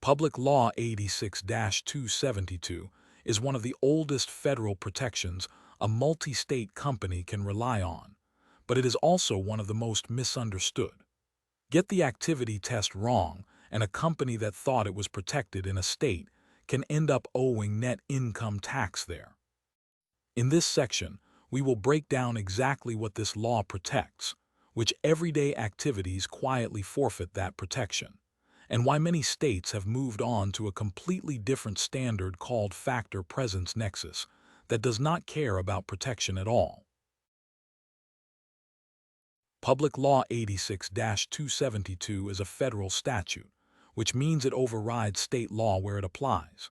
Public Law 86-272 is one of the oldest federal protections a multi-state company can rely on, but it is also one of the most misunderstood. Get the activity test wrong, and a company that thought it was protected in a state can end up owing net income tax there. In this section, we will break down exactly what this law protects, which everyday activities quietly forfeit that protection, and why many states have moved on to a completely different standard called factor presence nexus that does not care about protection at all. Public Law 86-272 is a federal statute, which means it overrides state law where it applies.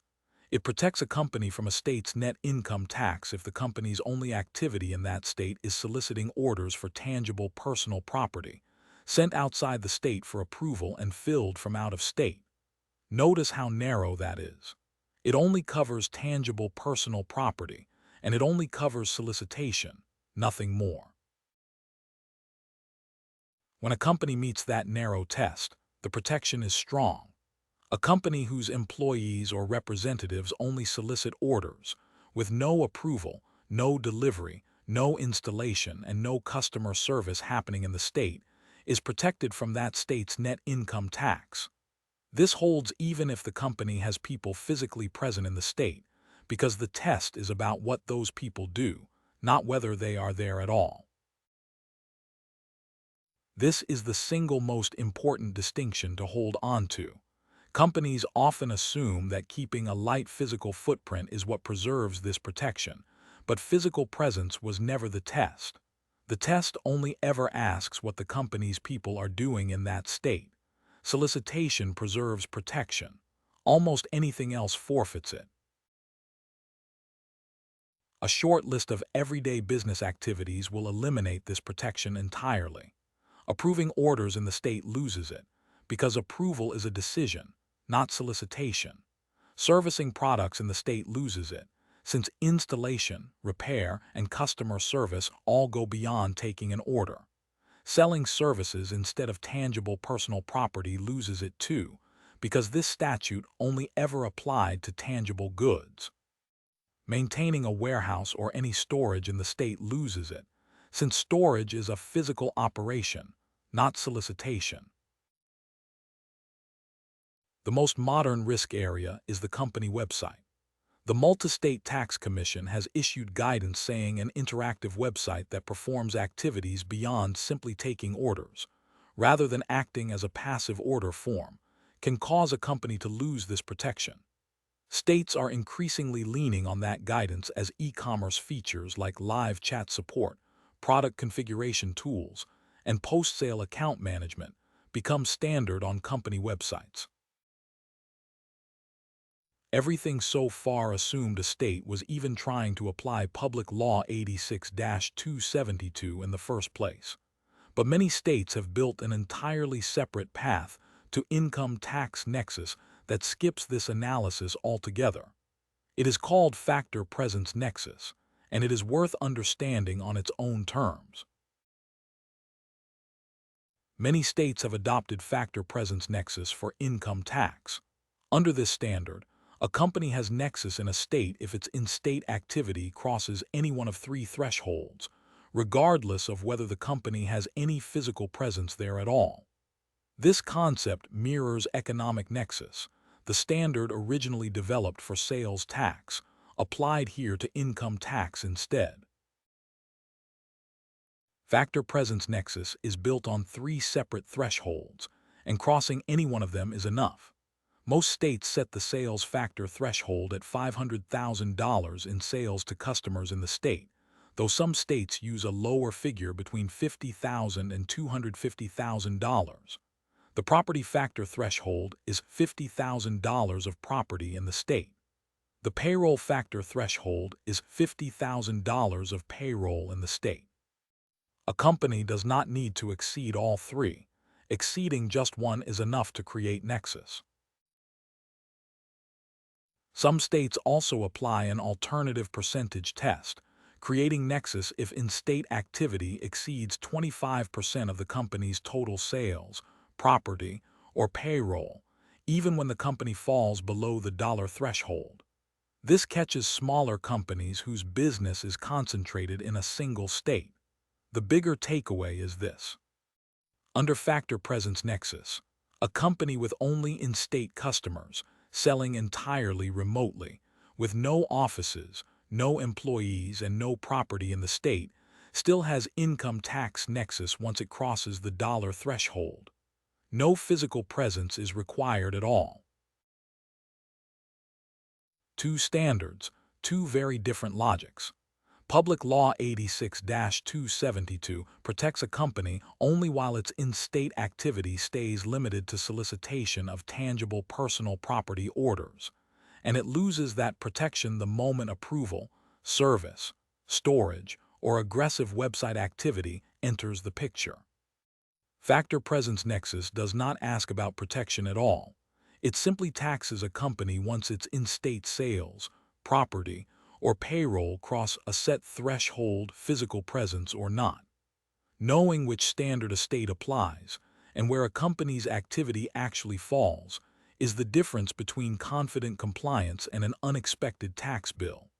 It protects a company from a state's net income tax if the company's only activity in that state is soliciting orders for tangible personal property, sent outside the state for approval and filled from out of state. Notice how narrow that is. It only covers tangible personal property, and it only covers solicitation, nothing more. When a company meets that narrow test, the protection is strong. A company whose employees or representatives only solicit orders, with no approval, no delivery, no installation, and no customer service happening in the state, is protected from that state's net income tax. This holds even if the company has people physically present in the state, because the test is about what those people do, not whether they are there at all. This is the single most important distinction to hold on to. Companies often assume that keeping a light physical footprint is what preserves this protection, but physical presence was never the test. The test only ever asks what the company's people are doing in that state. Solicitation preserves protection. Almost anything else forfeits it. A short list of everyday business activities will eliminate this protection entirely. Approving orders in the state loses it, because approval is a decision, not solicitation. Servicing products in the state loses it, since installation, repair, and customer service all go beyond taking an order. Selling services instead of tangible personal property loses it too, because this statute only ever applied to tangible goods. Maintaining a warehouse or any storage in the state loses it, since storage is a physical operation, not solicitation. The most modern risk area is the company website. The Multi-State Tax Commission has issued guidance saying an interactive website that performs activities beyond simply taking orders, rather than acting as a passive order form, can cause a company to lose this protection. States are increasingly leaning on that guidance as e-commerce features like live chat support, product configuration tools, and post-sale account management become standard on company websites. Everything so far assumed a state was even trying to apply Public Law 86-272 in the first place. But many states have built an entirely separate path to income tax nexus that skips this analysis altogether. It is called factor presence nexus, and it is worth understanding on its own terms. Many states have adopted factor presence nexus for income tax. Under this standard, a company has nexus in a state if its in-state activity crosses any one of three thresholds, regardless of whether the company has any physical presence there at all. This concept mirrors economic nexus, the standard originally developed for sales tax, applied here to income tax instead. Factor presence nexus is built on three separate thresholds, and crossing any one of them is enough. Most states set the sales factor threshold at $500,000 in sales to customers in the state, though some states use a lower figure between $50,000 and $250,000. The property factor threshold is $50,000 of property in the state. The payroll factor threshold is $50,000 of payroll in the state. A company does not need to exceed all three. Exceeding just one is enough to create nexus. Some states also apply an alternative percentage test, creating nexus if in-state activity exceeds 25% of the company's total sales, property, or payroll, even when the company falls below the dollar threshold. This catches smaller companies whose business is concentrated in a single state. The bigger takeaway is this. Under Factor Presence Nexus, a company with only in-state customers, selling entirely remotely, with no offices, no employees, and no property in the state, still has income tax nexus once it crosses the dollar threshold. No physical presence is required at all. Two standards, two very different logics. Public Law 86-272 protects a company only while its in-state activity stays limited to solicitation of tangible personal property orders, and it loses that protection the moment approval, service, storage, or aggressive website activity enters the picture. Factor Presence Nexus does not ask about protection at all. It simply taxes a company once its in-state sales, property, or payroll cross a set threshold, physical presence or not. Knowing which standard a state applies and where a company's activity actually falls is the difference between confident compliance and an unexpected tax bill.